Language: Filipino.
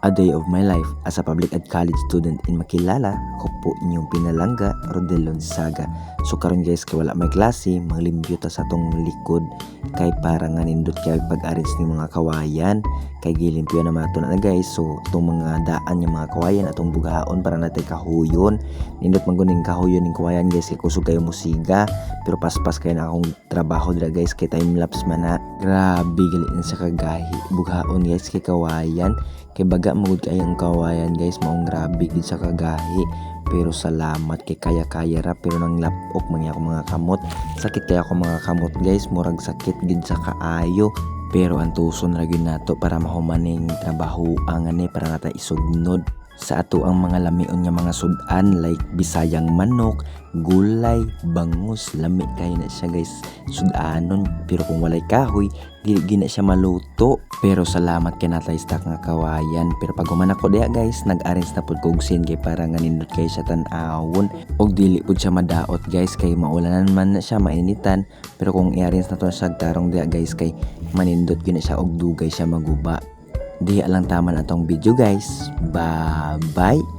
A day of my life as a public ed college student in Makilala. Ako po inyong pinalangga, Rodel Lonzaga. So karon guys, kay wala may klase, manglimpyo ta sa atong likod kay para nga nindot kay pag-arrange ni mga kawayan kay gilimpyo na mato na guys. So itong mga daan yung mga kawayan atong bugaon para natay kahuyon. Nindot man guning kahuyon ning kawayan guys, kay kusog kayo musiga pero paspas kay na akong trabaho dira guys, kay time lapse man na. Grabe gali sa kagahi bugaon guys kay kawayan. Kay baga magud kay ang kawayan guys, maong grabe gid sa kagahi. Pero salamat kay kaya-kaya ra, pero nang lapok man ako mga kamot. Sakit kaya ako mga kamot guys, murag sakit gid sa kaayo. Pero ang tuson ra gyud nato para mahumaning trabaho ang ani para nata isugnod sa ato ang mga lamion nga mga sudan like bisayang manok, gulay, bangus, lami kayo na siya guys sudanon. Pero kung walay kahoy dili na siya maluto. Pero salamat kay natay stock nga kawayan. Pero pag human ako diha guys, nag-arrange na pud kog sin kay para nga nindot kay siya tan-awon og dili pud siya madaot guys kay maulanan man na siya, mainitan. Pero kung i-arrange na to sa tarong diha guys kay manindot gyud na siya og dugay siya maguba. Di lang tama na tong video guys. Bye bye.